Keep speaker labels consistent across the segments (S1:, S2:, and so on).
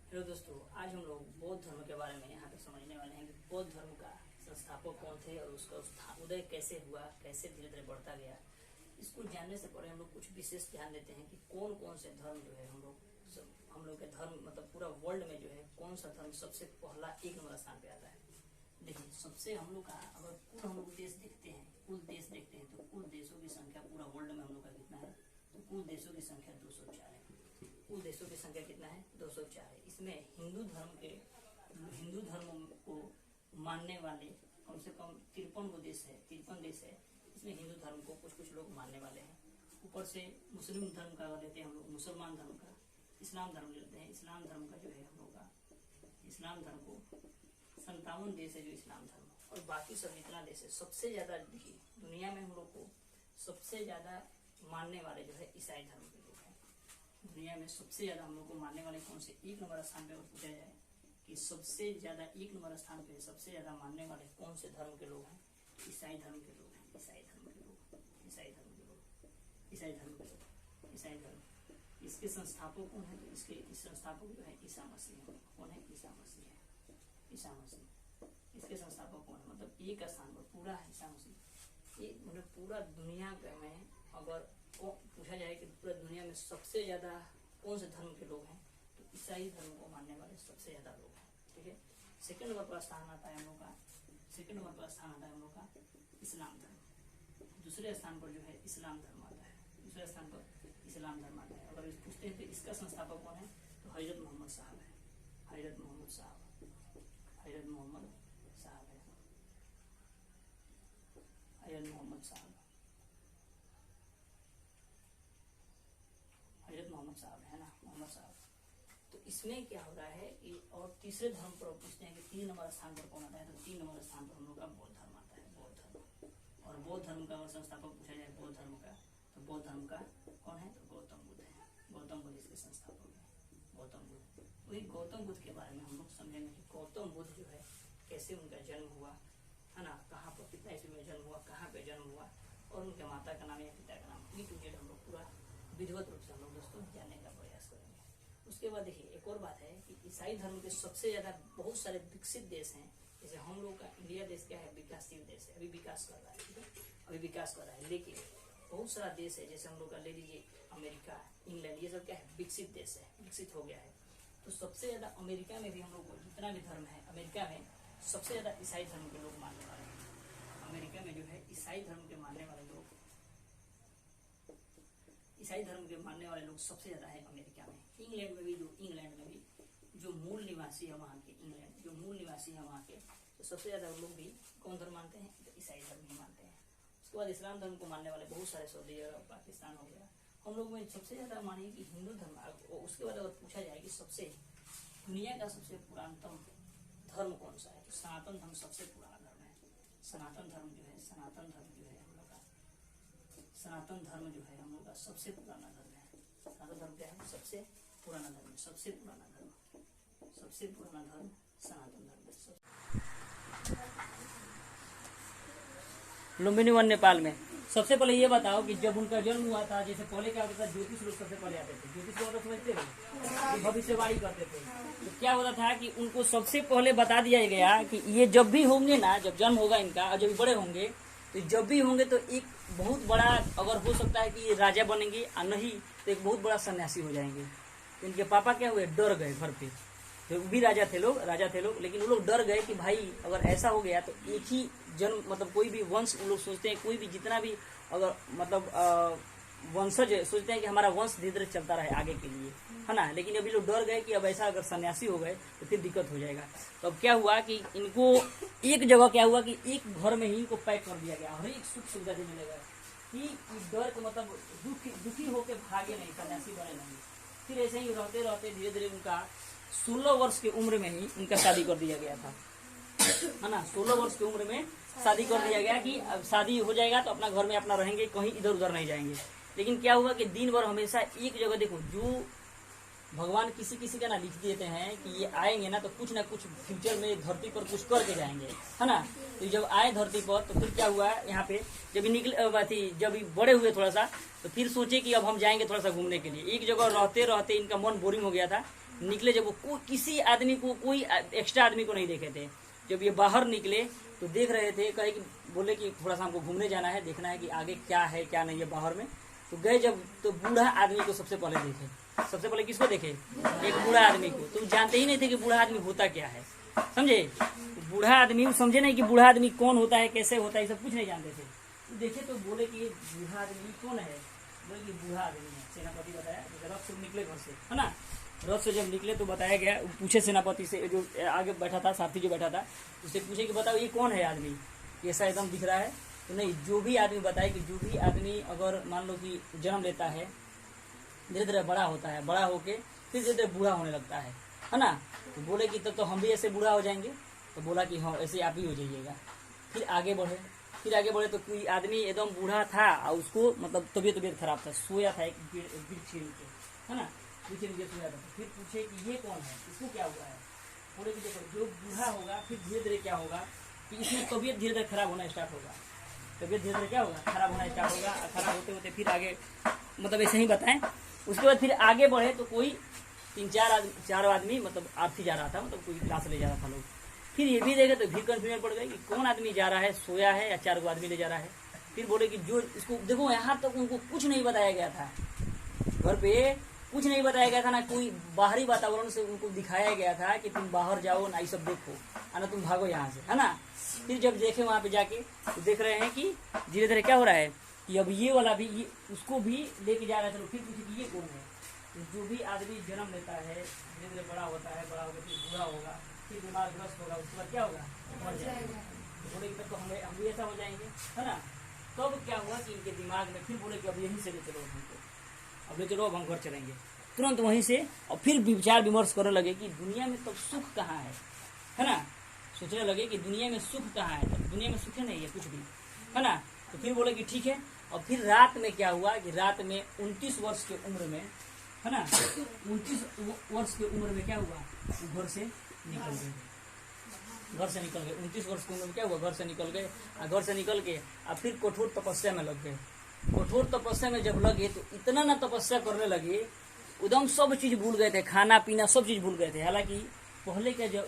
S1: Hello दोस्तों, आज हम लोग बौद्ध धर्म के बारे में यहाँ पे समझने वाले हैं कि बौद्ध धर्म का संस्थापक कौन थे और उसका उदय कैसे हुआ, कैसे धीरे धीरे बढ़ता गया। इसको जानने से पहले हम लोग कुछ विशेष ध्यान देते हैं कि कौन कौन से धर्म जो है हम लोग के धर्म मतलब पूरा वर्ल्ड में जो है कौन सा धर्म सबसे पहला एक नंबर स्थान पे आता है। देखिए, सबसे हम लोग का अगर कुल हम लोग देश देखते हैं, कुल देश देखते हैं तो कुल देशों की संख्या पूरा वर्ल्ड में हम लोग का कितना है, तो कुल देशों की संख्या 204 है। कुल देशों की संख्या कितना है, 204 है। इसमें हिंदू धर्म को मानने वाले कम से कम 53 देश है। इसमें हिंदू धर्म को कुछ कुछ लोग मानने वाले हैं। ऊपर से मुस्लिम धर्म का लेते हैं हम लोग, मुसलमान धर्म का, इस्लाम धर्म लेते हैं। इस्लाम धर्म का जो है हम लोग का, इस्लाम धर्म को 57 देश है जो इस्लाम धर्म, और बाकी सब जितना देश है। सबसे ज्यादा देखिए, दुनिया में हम लोग को सबसे ज्यादा मानने वाले जो है ईसाई धर्म के लोग हैं। दुनिया में सबसे ज्यादा हम लोग को मानने वाले कौन से, एक नंबर स्थान पे पूछा जाए कि सबसे ज्यादा एक नंबर स्थान पे सबसे ज्यादा मानने वाले कौन से धर्म के लोग हैं, ईसाई धर्म के लोग हैं। ईसाई धर्म इसके संस्थापक कौन है, तो इस संस्थापक जो है ईसा मसीह है। कौन है, ईसा मसीह। इसके संस्थापक कौन है, मतलब एक स्थान पर पूरा ईसा मसीह, एक मतलब पूरा दुनिया में अगर पूछा जाए कि पूरा दुनिया में सबसे ज्यादा कौन से धर्म के लोग हैं, तो ईसाई धर्म को मानने वाले सबसे ज्यादा लोग हैं। ठीक है, सेकंड नंबर पर स्थान आता है हम लोग का, इस्लाम धर्म। दूसरे स्थान पर जो है इस्लाम धर्म आता है। अगर इस पूछते हैं तो इसका संस्थापक कौन है, तो हजरत मोहम्मद साहब है। हजरत मोहम्मद साहब है। हजरत मोहम्मद साहब है ना, मोहम्मद साहब। तो इसमें क्या हो रहा है कि और तीसरे धर्म पर पूछते हैं कि 3 नंबर स्थान पर कौन आता है, तो 3 नंबर स्थान पर हम लोग का बौद्ध धर्म आता है। और बौद्ध धर्म का अगर संस्थापक पूछा जाए बौद्ध धर्म का, तो बौद्ध धर्म का कौन है, तो गौतम बुद्ध है। गौतम बुद्ध इसके संस्थापक है, गौतम बुद्ध। वही गौतम बुद्ध के बारे में हम लोग समझेंगे कि गौतम बुद्ध जो है कैसे उनका जन्म हुआ है ना, कहाँ पर कितना ईस्वी में जन्म हुआ, कहाँ पे जन्म हुआ, और उनके माता का नाम या पिता का नाम, A to Z हम लोग पूरा विधिवत रूप से हम लोग दोस्तों जानने का प्रयास करेंगे। उसके बाद देखिए, एक और बात है कि ईसाई धर्म के सबसे ज्यादा बहुत सारे विकसित देश हैं। जैसे हम लोग का इंडिया देश क्या है, विकासशील देश है, अभी विकास कर रहा है। लेकिन बहुत सारा देश है, जैसे हम लोग का ले लीजिए अमेरिका, इंग्लैंड, ये सब क्या है, विकसित देश है, विकसित हो गया है। तो सबसे ज्यादा अमेरिका में भी हम लोग को जितना भी धर्म है, अमेरिका में सबसे ज्यादा ईसाई धर्म के लोग मानने वाले हैं। अमेरिका में जो है ईसाई धर्म के मानने वाले लोग सबसे ज्यादा है अमेरिका में। इंग्लैंड में भी जो मूल निवासी है वहाँ के, तो सबसे ज्यादा लोग भी कौन धर्म मानते हैं, तो ईसाई धर्म ही मानते हैं। उसके बाद इस्लाम धर्म को मानने वाले बहुत सारे, सऊदी अरब, पाकिस्तान हो गया। हम लोग में सबसे ज्यादा मानिए कि हिंदू धर्म। उसके बाद अगर पूछा जाए कि सबसे दुनिया का सबसे पुरातन धर्म कौन सा है, तो सनातन धर्म सबसे पुराना धर्म है। सनातन धर्म जो है हम लोग का सबसे पुराना धर्म है। सनातन धर्म क्या है, सबसे पुराना धर्म सनातन धर्म। लुम्बिनी वन नेपाल में। सबसे पहले ये बताओ कि जब उनका जन्म हुआ था, जैसे पहले क्या होता था, ज्योतिष लोग सबसे पहले आते थे। ज्योतिष लोग समझते थे, भविष्यवाणी करते थे। तो क्या होता था कि उनको सबसे पहले बता दिया गया कि ये जब भी होंगे ना, जब जन्म होगा इनका और जब बड़े होंगे, तो जब भी होंगे तो एक बहुत बड़ा, अगर हो सकता है कि ये राजा बनेंगे और नहीं तो एक बहुत बड़ा सन्यासी हो जाएंगे। तो इनके पापा क्या हुए, डर गए घर पे। तो भी राजा थे लोग, लेकिन वो लोग डर गए कि भाई अगर ऐसा हो गया तो एक ही जन्म, मतलब कोई भी वंश, वो लोग सोचते हैं कोई भी जितना भी अगर मतलब वंशज सोचते हैं कि हमारा वंश धीरे धीरे चलता रहे आगे के लिए, है ना। लेकिन अभी लोग डर गए कि अब ऐसा अगर सन्यासी हो गए तो फिर दिक्कत हो जाएगा। तो अब क्या हुआ कि इनको एक जगह क्या हुआ कि एक घर में ही इनको पैक कर दिया गया, हर एक सुख सुविधा देने लगा कि डर को मतलब दुखी होकर भागे नहीं, सन्यासी बने नहीं। फिर ऐसे ही रहते रहते धीरे धीरे उनका 16 वर्ष की उम्र में ही उनका शादी कर दिया गया था, है ना। 16 वर्ष की उम्र में शादी कर दिया गया कि अब शादी हो जाएगा तो अपना घर में अपना रहेंगे, कहीं इधर उधर नहीं जाएंगे। लेकिन क्या हुआ कि दिन भर हमेशा एक जगह, देखो जो भगवान किसी किसी का ना लिख देते हैं कि ये आएंगे ना तो कुछ ना कुछ फ्यूचर में धरती पर कुछ करके जाएंगे, है ना। तो जब आए धरती पर तो फिर क्या हुआ, यहाँ पे जब जब बड़े हुए थोड़ा सा, तो फिर सोचे कि अब हम जाएंगे थोड़ा सा घूमने के लिए। एक जगह रहते रहते इनका मन बोरिंग हो गया था, निकले जब वो किसी आदमी को, कोई एक्स्ट्रा आदमी को नहीं देखे थे। जब ये बाहर निकले तो देख रहे थे, कहे कि बोले कि थोड़ा सा हमको घूमने जाना है, देखना है कि आगे क्या है क्या नहीं है बाहर में। तो गए जब, तो बूढ़ा आदमी को सबसे पहले देखे। सबसे पहले किसको देखे? एक बूढ़ा आदमी को। तुम जानते ही नहीं थे कि बूढ़ा आदमी होता क्या है, समझे? बूढ़ा आदमी समझे नहीं कि बूढ़ा आदमी कौन होता है, कैसे होता है, सब कुछ नहीं जानते थे। तो देखे तो बोले कि ये बूढ़ा आदमी कौन है? बोले कि बूढ़ा आदमी है। सेनापति बताया, रथ से निकले घर से, है ना। रथ से जब निकले तो बताया गया, पूछे सेनापति से, जो आगे बैठा था, सारथी जो बैठा था, उससे पूछे कि बताओ ये कौन है आदमी, ऐसा एकदम दिख रहा है? तो नहीं, जो भी आदमी बताए कि जो भी आदमी अगर मान लो कि जन्म लेता है, धीरे धीरे बड़ा होता है, बड़ा होके फिर धीरे धीरे बूढ़ा होने लगता है ना। तो बोले कि तो हम भी ऐसे बूढ़ा हो जाएंगे? तो बोला कि हाँ ऐसे आप ही हो जाइएगा। फिर आगे बढ़े तो कोई आदमी एकदम बूढ़ा था और उसको मतलब तबीयत खराब था, सोया था एक वृक्ष के नीचे, है ना, वृक्ष के नीचे सोया था। फिर पूछे कि ये कौन है, इसको क्या हुआ है? बोले कि देखो जो बूढ़ा होगा फिर धीरे धीरे क्या होगा कि इसमें तबीयत धीरे धीरे खराब होना स्टार्ट होगा। तबीयत धीरे धीरे क्या होगा? खराब होना स्टार्ट होगा। खराब होते होते फिर आगे मतलब ऐसे ही बताएं। उसके बाद फिर आगे बढ़े तो कोई 3-4 आदमी मतलब आरती जा रहा था, मतलब कोई क्लास ले जा रहा था लोग। फिर ये भी देखे तो फिर कंफ्यूजन पड़ गई कि कौन आदमी जा रहा है, सोया है या 4 आदमी ले जा रहा है। फिर बोले कि जो इसको देखो, यहाँ तक उनको कुछ नहीं बताया गया था, घर पे कुछ नहीं बताया गया था ना, कोई बाहरी वातावरण से उनको दिखाया गया था कि तुम बाहर जाओ ना, ये सब देखो, ना तुम भागो यहाँ से, है ना। फिर जब देखे वहां पे जाके तो देख रहे हैं कि धीरे धीरे क्या हो रहा है कि अब ये वाला भी, ये उसको भी लेके जा रहा है। चलो फिर पूछे कि ये कौन है? तो जो भी आदमी जन्म लेता है, धीरे धीरे बड़ा होता है, बड़ा होकर फिर बूढ़ा होगा, फिर बीमार ग्रस्त होगा, उसके बाद क्या होगा? मर जाएगा। तो बोले तब तो हम भी ऐसा हो जाएंगे, है ना। तब क्या हुआ कि इनके दिमाग में फिर बोले कि अब यहीं से ले चलो हमको, अब ले चलो, अब हम घर चलेंगे। तुरंत वहीं से और फिर विचार विमर्श करने लगे कि दुनिया में तब सुख कहाँ है ना। सोचने लगे कि दुनिया में सुख कहाँ है, तब दुनिया में सुख नहीं है कुछ भी, है ना। तो फिर बोले कि ठीक है। और फिर रात में क्या हुआ कि रात में 29 वर्ष की उम्र में, है ना, 29 वर्ष की उम्र में क्या हुआ, घर से निकल गए। 29 वर्ष की उम्र में क्या हुआ, घर से निकल गए। और घर से निकल के और फिर कठोर तपस्या में लग गए। कठोर तपस्या में जब लगे तो इतना ना तपस्या करने लगे, एकदम सब चीज भूल गए थे, खाना पीना सब चीज भूल गए थे। हालांकि पहले क्या जब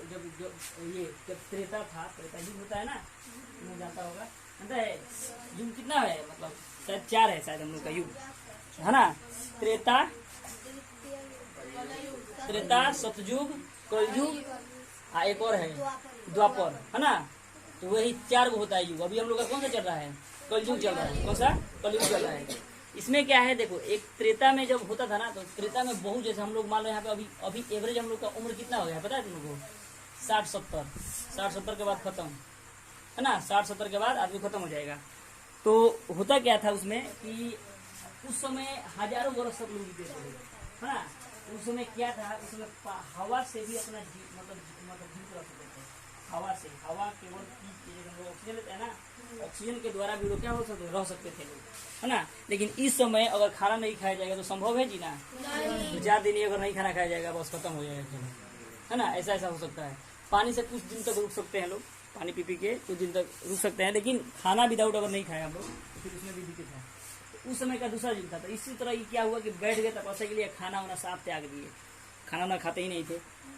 S1: त्रेता था, त्रेता युग होता है ना, तुम जानता होगा, युग कितना है, मतलब शायद 4 है शायद हम लोग का युग, है ना। त्रेता, सतयुग, कलयुग, एक और है द्वापर, है ना। तो वही 4 होता है युग। अभी हम लोग का कौन सा चल रहा है? कलयुग चल रहा है। कौन सा? कलयुग चल रहा है। इसमें क्या है देखो, एक त्रेता में जब होता था ना, तो त्रेता में बहुत, जैसे हम लोग मान लो यहाँ पे अभी एवरेज हम लोग का उम्र कितना हो गया पता है तुम लोग को? 60-70 के बाद खत्म, है ना। 60-70 के बाद आदमी खत्म हो जाएगा। तो होता क्या था उसमें कि उस समय हजारों वर्ष सब लोग जीते थे, है ना। उस समय क्या था, उसमें हवा से भी अपना मतलब जीवित रह सकते थे। हवा से, हवा केवल ऑक्सीजन लेते हैं ना, ऑक्सीजन के द्वारा भी लोग क्या हो सकते, रह सकते थे लोग, है ना। लेकिन इस समय अगर खाना नहीं खाया जाएगा तो संभव है जीना? 4 दिन अगर नहीं खाना खाया जाएगा बस खत्म हो जाएगा, है ना। ऐसा हो सकता है। पानी से कुछ दिन तक रुक सकते हैं लोग, पानी पी के कुछ दिन तक रुक सकते हैं, लेकिन खाना विदाउट अगर नहीं खाया हम लोग तो फिर उसमें भी दिक्कत है। तो उस समय का दूसरा युग था। तो इसी तरह ये क्या हुआ कि बैठ गए तपस्या के लिए, खाना वाना साफ त्याग दिए, खाना वाना खाते ही नहीं थे,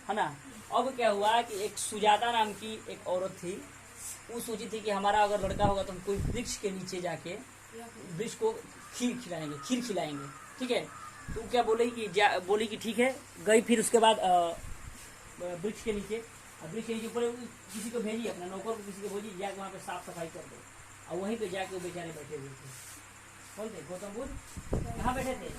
S1: है ना। अब क्या हुआ कि एक सुजाता नाम की एक औरत थी, वो सोची थी कि हमारा अगर लड़का होगा तो हम कोई वृक्ष के नीचे जाके वृक्ष को खीर खिलाएंगे, ठीक है। तो क्या बोली कि ठीक है। गई फिर उसके बाद वृक्ष के नीचे ऊपर किसी को भेजी, अपना नौकर को किसी को भेजी, जाके वहाँ पे साफ सफाई कर दो। और वहीं पे जाके वो बेचारे बैठे हुए थे। कौन थे? गौतम बुद्ध कहाँ बैठे थे?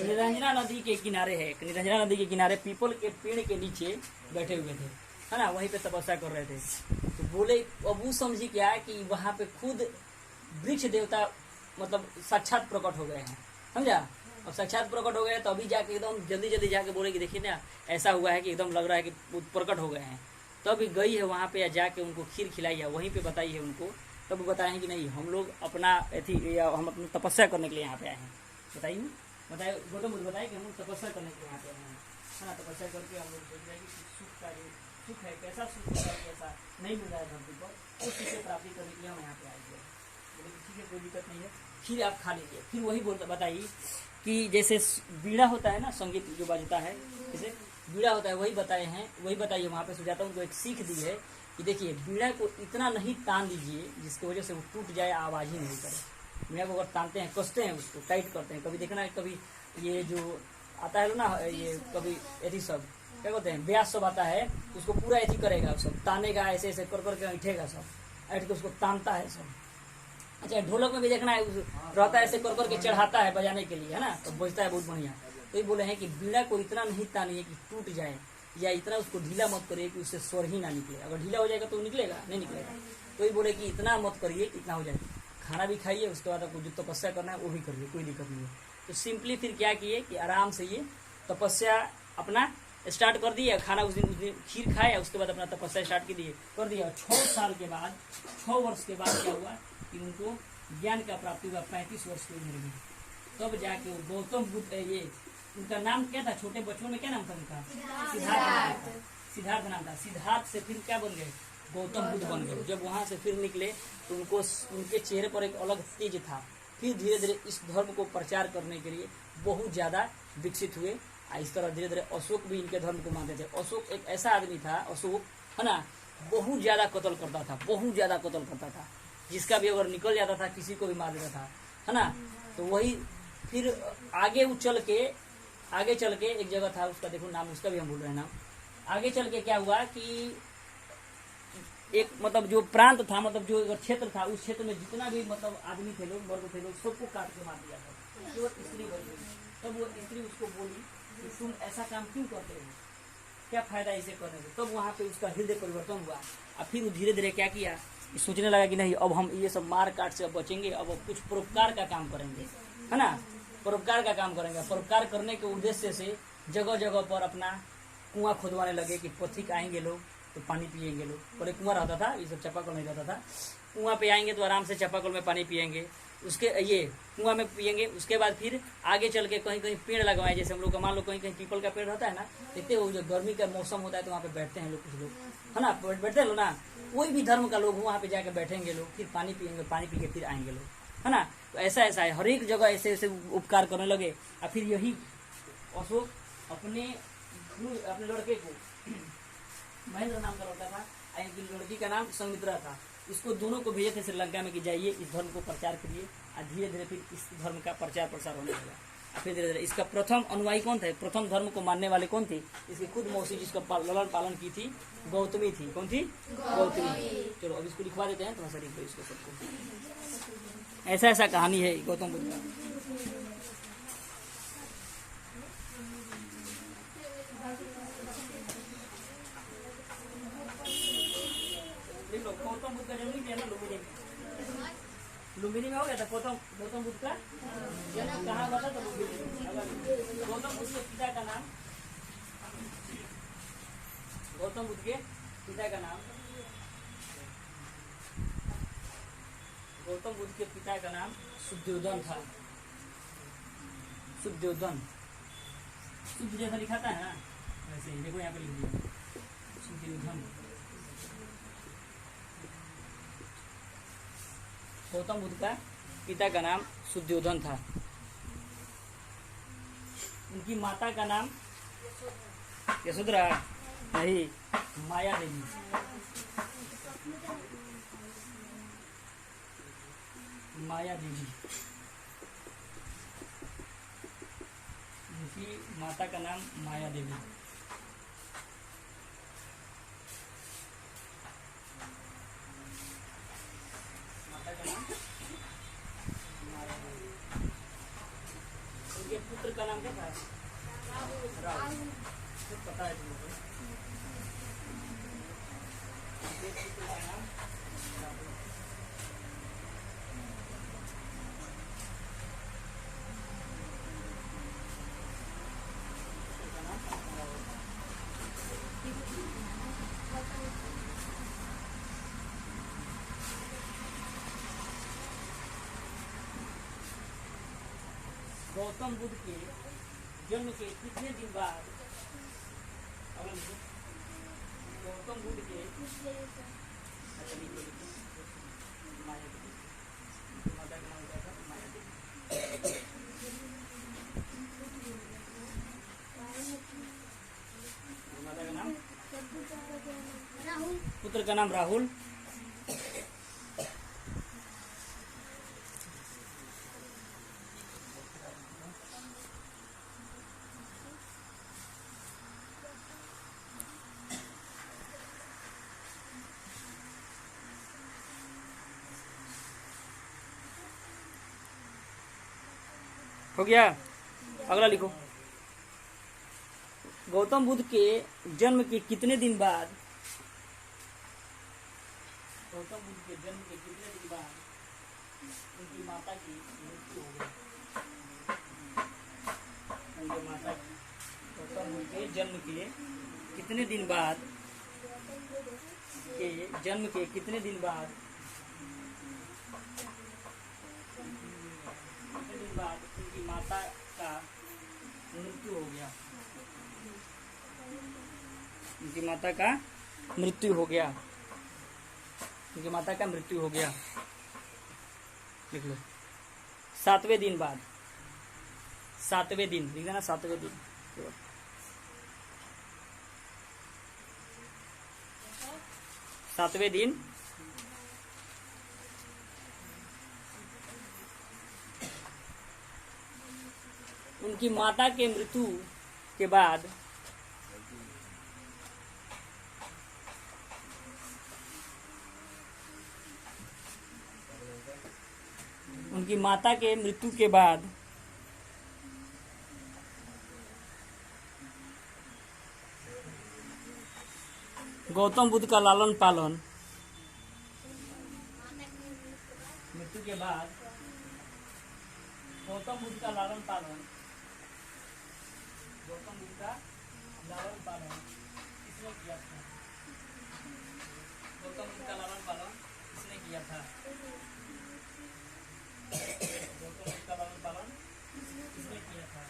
S1: निरंजना नदी के किनारे है, निरंजना नदी के किनारे पीपल के पेड़ के नीचे बैठे हुए थे, है ना। वहीं पे तपस्या कर रहे थे। तो बोले, अब वो समझी क्या है कि वहाँ पे खुद वृक्ष देवता मतलब साक्षात प्रकट हो गए हैं, समझा। अब साक्षात प्रकट हो गए तो अभी जाके एकदम जल्दी जाके बोले कि देखिए ना, ऐसा हुआ है कि एकदम लग रहा है कि प्रकट हो गए हैं। तो अभी गई है वहाँ पे, या जाके उनको खीर खिलाई है, वहीं पे बताई है उनको। तब बताएं कि नहीं, हम लोग अपना हम अपनी तपस्या करने के लिए यहाँ पे आए हैं। बताइए गौतम बुद्ध बताए कि हम लोग तपस्या करने के लिए यहाँ पे आए हैं, है ना। तपस्या करके हम लोग सोच रहे हैं कि सुख का जो सुख है, कैसा सुख है, कैसा नहीं मिल रहा है धरती पर, उस चीज़ से प्राप्ति करने के लिए हम यहाँ पे आए हैं। बोले ठीक है, कोई दिक्कत नहीं है, खीर आप खा लीजिए। फिर वही बताइए कि जैसे बीड़ा होता है ना, संगीत जो बजता है जैसे बीड़ा होता है, वही बताए हैं, वही बताइए वहाँ पे सुजाता उनको एक सीख दी है कि देखिए बीड़ा को इतना नहीं तान दीजिए जिसकी वजह से वो टूट जाए, आवाज़ ही नहीं करे। बीड़ा को अगर तानते हैं, कसते हैं, उसको टाइट करते हैं, कभी देखना है, कभी ये जो आता है ना, ये कभी यदि सब क्या कहते हैं, ब्यास सब आता है तो उसको पूरा ऐसी करेगा, सब तानेगा, ऐसे ऐसे कर करके ऐठेगा, सब ऐठ के उसको तानता है सब। अच्छा, ढोलक में भी देखना है, रहता है ऐसे कर करके चढ़ाता है बजाने के लिए, है ना, तो बजता है बहुत बढ़िया। तो ये बोले हैं कि बीड़ा को इतना नहीं तानिए कि टूट जाए, या इतना उसको ढीला मत करिए कि उससे स्वर ही ना निकले। अगर ढीला हो जाएगा तो निकलेगा नहीं, निकलेगा। तो ये बोले कि इतना मत करिए इतना हो जाए। खाना भी खाइए, उसके बाद आपको जो तपस्या करना है वो भी करिए, कोई दिक्कत नहीं है। तो सिंपली फिर क्या किए कि आराम से ये तपस्या अपना स्टार्ट कर दिया। खाना उस दिन खीर खाए, उसके बाद अपना तपस्या स्टार्ट कर दिया। 6 साल के बाद, 6 वर्ष के बाद क्या हुआ कि उनको ज्ञान का प्राप्ति हुआ। 35 वर्ष की उम्र में तब जाके वो गौतम बुद्ध, ये उनका नाम क्या था, छोटे बच्चों में क्या नाम था उनका? सिद्धार्थ नाम था। सिद्धार्थ से फिर क्या बन गए? गौतम बुद्ध बन गए। जब वहां से फिर निकले तो उनको, उनके चेहरे पर एक अलग तेज था। फिर धीरे धीरे इस धर्म को प्रचार करने के लिए बहुत ज्यादा विकसित हुए। इस तरह धीरे धीरे अशोक भी इनके धर्म को मानते थे। अशोक एक ऐसा आदमी था, अशोक है ना, बहुत ज्यादा कत्ल करता था, बहुत ज्यादा कत्ल करता था। जिसका भी अगर निकल जाता था किसी को भी मार देता था, है ना। तो वही फिर आगे चल के एक जगह था, उसका देखो नाम, उसका भी हम भूल रहे हैं नाम। आगे चल के क्या हुआ कि एक मतलब जो प्रांत था, मतलब जो क्षेत्र था, उस क्षेत्र में जितना भी मतलब आदमी थे लोग, मर्द थे लोग, सबको काट के मार दिया था। केवल स्त्री बच गई। तब वो स्त्री उसको बोली कि तुम ऐसा काम क्यों करते हो, क्या फायदा इसे करने से। तब वहाँ पे उसका हृदय परिवर्तन हुआ। और फिर वो धीरे धीरे क्या किया, सोचने लगा कि नहीं, अब हम ये सब मार काट से अब बचेंगे, अब कुछ परोपकार का काम करेंगे, है ना, परोपकार का काम करेंगे। परोपकार करने के उद्देश्य से जगह जगह पर अपना कुआं खुदवाने लगे कि पथिक आएंगे लोग तो पानी पिएंगे लोग। पहले कुआं रहता था, ये सब चापाकल नहीं रहता था। कुआं पे आएंगे तो आराम से चापाकल में पानी पिएंगे, उसके ये कुआं में पिएंगे। उसके बाद फिर आगे चल के कहीं कहीं पेड़ लगवाए, जैसे हम लोग का मान लो कहीं कहीं पीपल का पेड़ रहता है ना, देखते हो जो गर्मी का मौसम होता है तो वहाँ पे बैठते हैं लोग, कुछ लोग, है ना, बैठते हैं ना, कोई भी धर्म का लोग वहाँ पे जाके बैठेंगे लोग, फिर पानी पिएंगे, पानी पी के फिर आएंगे लोग, है ना। तो ऐसा ऐसा है, हर एक जगह ऐसे ऐसे उपकार करने लगे। और फिर यही अशोक अपने लड़के को, महेंद्र नाम का लड़का था, इनकी लड़की का नाम संमित्रा था, इसको दोनों को भेजे थे श्रीलंका में कि जाइए इस धर्म को प्रचार करिए। और धीरे धीरे फिर इस धर्म का प्रचार प्रसार होने लगा। और फिर धीरे धीरे इसका प्रथम अनुयायी कौन थे, प्रथम धर्म को मानने वाले कौन थे? इसकी खुद मौसी जिसका लालन पालन की थी, गौतमी थी। कौन थी? गौतमी। चलो अब इसको लिखवा देते हैं, थोड़ा सा लिख दो इसको सबको। ऐसा ऐसा कहानी है गौतम बुद्ध का। गौतम बुद्ध का जन्म नहीं ना लुम्बिनी में हो गया था। गौतम बुद्ध का जन्म कहाँ हुआ था? तो लुम्बिनी में। गौतम बुद्ध के पिता का नाम, गौतम बुद्ध के पिता का नाम, गौतम बुद्ध के पिता का नाम शुद्धोधन था। शुद्धोधन, शुद्ध जैसा लिखाता है ना, वैसे ही देखो यहाँ पे लिख दिया शुद्धोधन। गौतम बुद्ध का पिता का नाम शुद्धोधन था। उनकी माता का नाम यशोधरा नहीं, माया देवी। माया देवी उनकी माता का नाम माया देवी। उनके पुत्र का नाम क्या था? राहुल। पता है तुमको? उनके पुत्र का नाम राहुल। गौतम बुद्ध के जन्म के कितने दिन बाद, गौतम बुद्ध के पुत्र का नाम राहुल। हो गया। अगला लिखो। गौतम बुद्ध के जन्म के कितने दिन बाद, गौतम बुद्ध के जन्म के कितने दिन बाद उनकी माता की मृत्यु हो गई? उनके माता की, गौतम बुद्ध के जन्म के कितने दिन बाद, के जन्म के कितने दिन बाद उनकी माता का मृत्यु हो गया? उनकी माता का मृत्यु हो गया। उनकी माता का मृत्यु हो गया। लिख लो। 7वें दिन बाद, 7वें दिन लिख देना, 7वें दिन। 7वें दिन उनकी माता के मृत्यु के बाद उनकी माता के मृत्यु के बाद गौतम बुद्ध का लालन पालन, मृत्यु के बाद गौतम बुद्ध का लालन पालन, गौतम बुद्ध का लालन पालन किसने किया था? गौतम बुद्ध का लालन पालन किसने किया था? गौतम बुद्ध का लालन पालन किसने किया था?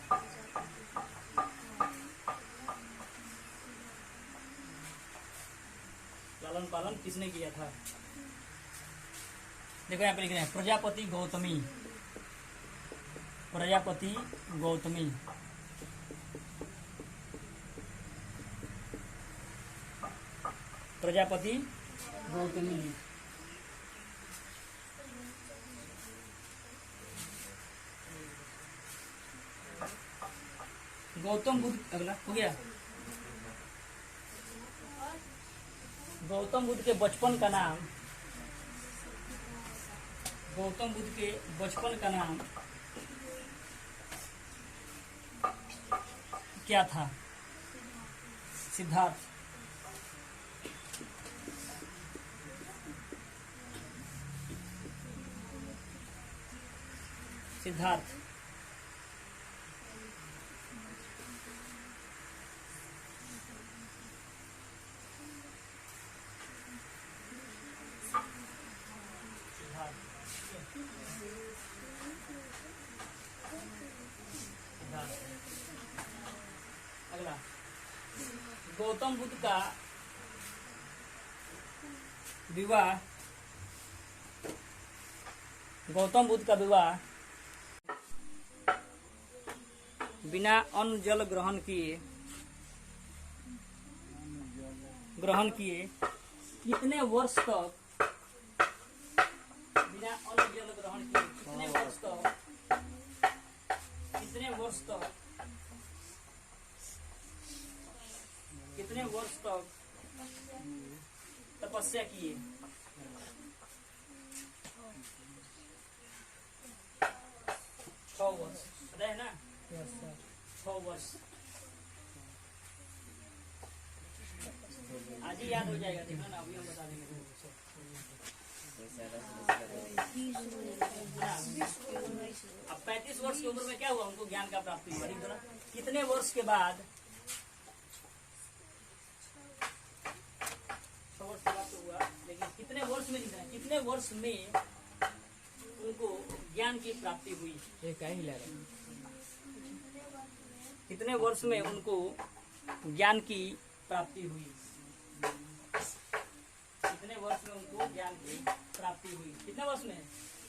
S1: लालन पालन किसने किया था? देखो यहाँ पे लिख रहे हैं प्रजापति गौतमी, प्रजापति गौतमी। प्रजापति गौतमी। गौतम बुद्ध, अगला हो गया। गौतम बुद्ध के बचपन का नाम, गौतम बुद्ध के बचपन का नाम क्या था? सिद्धार्थ। सिद्धार्थ। अगला, गौतम बुद्ध का विवाह, गौतम बुद्ध का विवाह बिना अन्न जल ग्रहण किए कितने वर्ष तक, बिना अन्न जल ग्रहण किए कितने वर्ष तक, कितने वर्ष तक, कितने वर्ष तक तपस्या किए? 6 वर्ष, पता है ना? 6 वर्ष। आज ही याद हो जाएगा, देखना ना, अभी हम बता देंगे। अब 35 वर्ष की उम्र में क्या हुआ? उनको ज्ञान का प्राप्ति हुआ। कितने वर्ष के बाद? 6 वर्ष के बाद तो हुआ, लेकिन कितने वर्ष में लिखना है? कितने वर्ष में उनको ज्ञान की प्राप्ति हुई? कितने वर्ष में उनको ज्ञान की प्राप्ति हुई? कितने वर्ष में उनको ज्ञान की प्राप्ति हुई? कितने वर्ष में?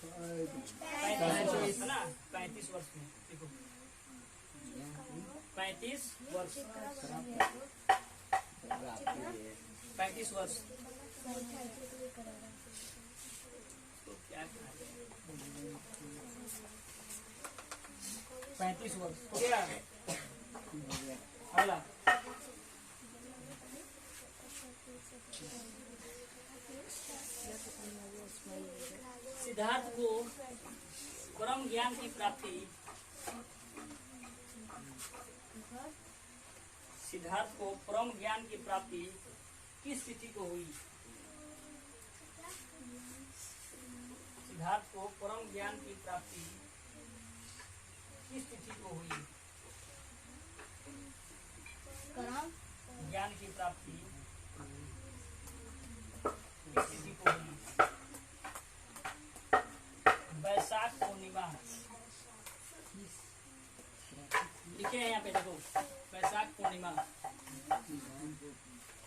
S1: 35 वर्ष, है ना? 35 वर्ष में। देखो 35 वर्ष, 35 वर्ष। तो क्या कहा जाए? 35 वर्ष हो गया। अगला सिद्धार्थ को परम ज्ञान की प्राप्ति सिद्धार्थ को परम ज्ञान की प्राप्ति किस तिथि को हुई? सिद्धार्थ को परम ज्ञान की प्राप्ति किस तिथि को हुई? ज्ञान की प्राप्ति किस तिथि को हुई? वैशाख पूर्णिमा। लिखे हैं यहाँ पे, देखो वैशाख पूर्णिमा।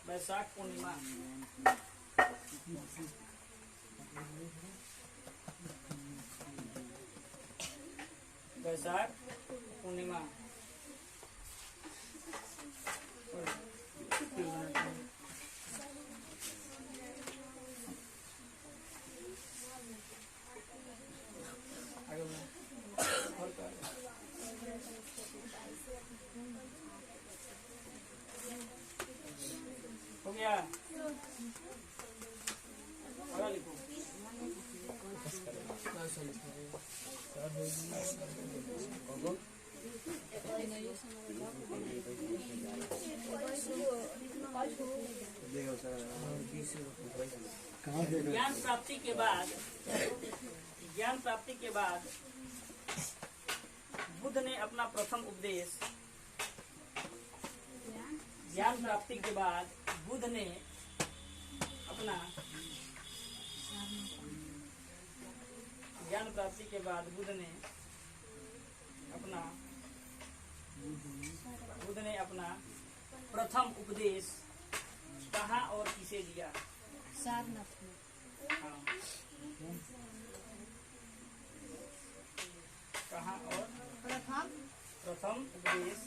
S1: वैशाख पूर्णिमा वैशाख पूर्णिमा हो गया। अगला लिखो। ज्ञान प्राप्ति के बाद बुद्ध ने अपना प्रथम उपदेश ज्ञान प्राप्ति के बाद बुद्ध ने अपना ज्ञान प्राप्ति के बाद बुद्ध ने अपना प्रथम उपदेश कहाँ और किसे दिया?
S2: सारनाथ में।
S1: हाँ। कहाँ और प्रथम उपदेश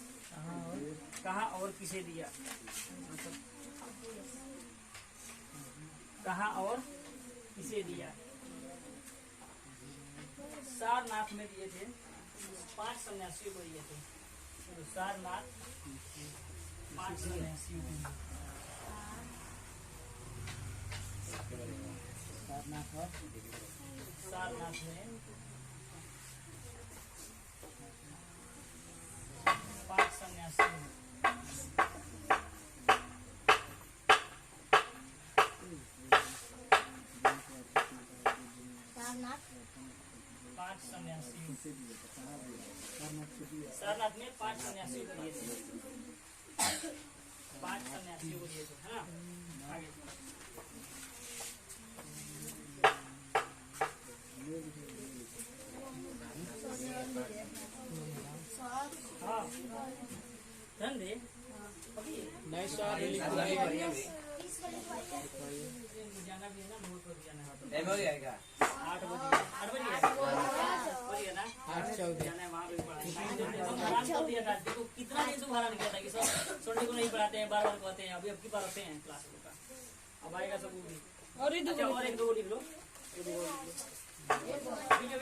S1: कहाँ और किसे दिया? कहाँ और किसे दिया? सारनाथ में दिए थे, 5 सन्यासियों को दिए थे। तो सारनाथ 5 सन्यासियों को सारनाथ में 5 सन्यासियों सारनाथ में 5 सन्यासियों को दिए थे। 5 सन्यासियों को दिए थे, है ना? आगे हाँ ध्यान दे। नहीं स्वाद जाना भी है ना, बहुत बजे जाना है। 8 बजे 8 बजे ना 8:14 जाना है वहाँ पे पढ़ा। देखो कितना दिन से भाड़ा निकला था कि सब संडे को नहीं पढ़ाते हैं, बार-बार कहते हैं। अभी अब की बार आते हैं क्लास का, अब आएगा सब भी। और एक दो लिख लो।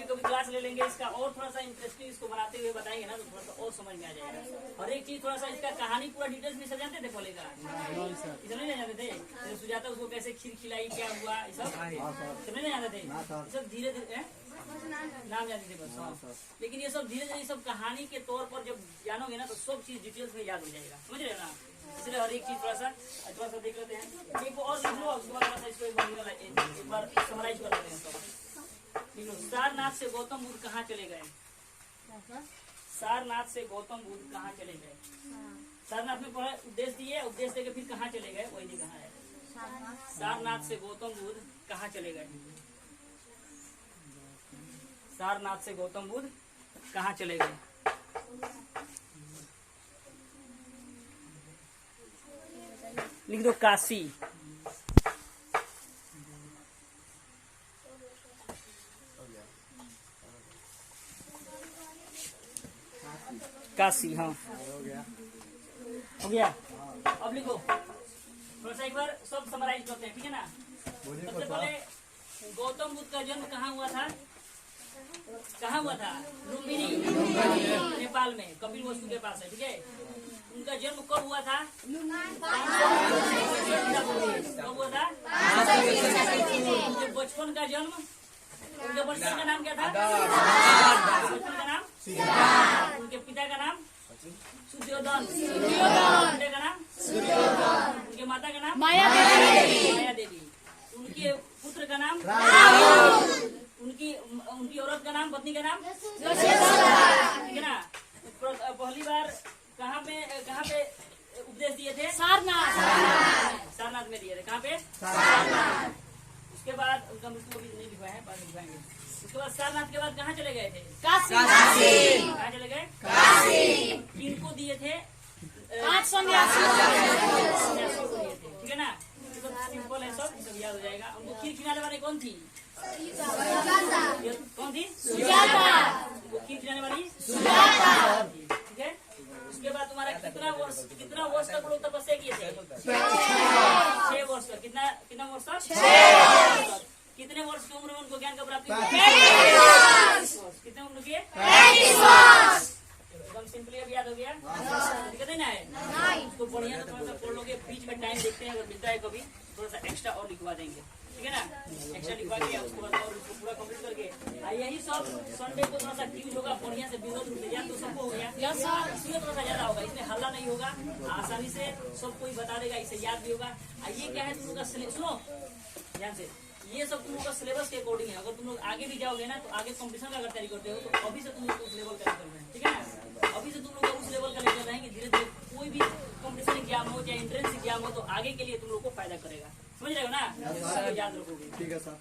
S1: कभी क्लास ले लेंगे इसका और थोड़ा सा इंटरेस्टिंग इसको बनाते हुए बताएंगे ना, तो थोड़ा सा और समझ में आ जाएगा। और एक चीज थोड़ा सा इसका कहानी पूरा डिटेल्स में सब जानते थे पहले का, इतना नहीं जानते थे। सुजाता उसको कैसे खीर खिलाई, क्या हुआ, ये सब नहीं जानते थे। सब धीरे धीरे नाम जानते थे बस। लेकिन ये सब धीरे धीरे सब कहानी के तौर पर जब जानोगे ना, तो सब चीज डिटेल्स में याद हो जाएगा, समझ रहे ना? इसलिए हर एक चीज थोड़ा सा देख लेते हैं। एक और लिख लो, उसके बाद इसको एक बार समराइज कर लेते हैं सब। सारनाथ से गौतम बुद्ध कहाँ चले गए? सारनाथ से गौतम बुद्ध कहाँ चले गए? सारनाथ में पहले उपदेश दिए, उपदेश देके फिर कहाँ चले गए? वही नहीं कहा है। सारनाथ से गौतम बुद्ध कहाँ चले गए? सारनाथ से गौतम बुद्ध कहाँ चले गए? लिख दो काशी। काशी, हाँ हो गया। अब लिखो थोड़ा सा, एक बार सब समराइज करते हैं, ठीक है ना? सबसे पहले गौतम बुद्ध का जन्म कहाँ हुआ था? कहाँ हुआ था? लुम्बिनी, नेपाल में, कपिल वस्तु के पास है। ठीक है, उनका जन्म कब हुआ था? कब हुआ था? उनके बचपन का जन्म, उनके बचपन का नाम क्या था? बचपन का नाम? उनके पिता का नाम? सूर्योदन। पिता का नाम? उनके माता का नाम? माया देवी। उनके पुत्र का नाम? उनकी औरत का नाम, पत्नी का नाम? ठीक है ना। पहली बार कहाँ पे उपदेश दिए थे? सारनाथ में दिए थे। कहाँ पे? उसके बाद उनका मृत्यु अभी नहीं लिखवाया है, बाद में लिखवाएंगे। उसके बाद सारनाथ के बाद कहाँ चले गए थे? काशी। कहाँ चले गए? काशी। किनको दिए थे? 5 सन्यासी को दिए थे। ठीक है ना, सिंपल है, सब याद हो जाएगा। उनको खीर खिलाने वाली कौन थी? कौन थी? वो खीर खिलाने वाली ठीक है। उसके बाद तुम्हारा कितना वर्ष तक लोग तपस्या किए थे? 6 वर्ष तक। कितना वर्ष तक? 6 वर्ष। कितने वर्ष की उम्र में उनको ज्ञान का प्राप्ति हुआ? 33 वर्ष। कितने उम्र के? 33 वर्ष। एकदम सिंपली अब याद हो गया। दिक्कत नहीं ना है? उसको बढ़िया से थोड़ा सा पढ़ लोगे। बीच में टाइम देखते हैं, अगर मिलता है कभी थोड़ा सा एक्स्ट्रा और लिखवा देंगे। ठीक है ना, एक्स्ट्रा लिखवा के उसके बाद और उसको पूरा कंप्लीट करके यही सब संडे को थोड़ा सा क्यूज होगा, बढ़िया से विरोध रूप में तो सबको हो गया। इसमें थोड़ा सा ज्यादा होगा, इसमें हल्ला नहीं होगा, आसानी से सब कोई बता देगा, इसे याद भी होगा। ये क्या है, तुम लोग का सुनो ध्यान से, ये सब तुम लोग का सिलेबस के अकॉर्डिंग है। अगर तुम लोग आगे भी जाओगे ना, तो आगे कॉम्पिटिशन का अगर तैयारी करते हो तो अभी से तुम लोग उस लेवल का लेकर रहे हैं। ठीक है ना, अभी से तुम लोग उस लेवल का लेकर रहेंगे। धीरे धीरे कोई भी कॉम्पिटिशन एग्जाम हो चाहे एंट्रेंस एग्जाम हो, तो आगे के लिए तुम लोग को फायदा करेगा। समझ रहे हो ना? याद रखोगे।
S3: ठीक है सर।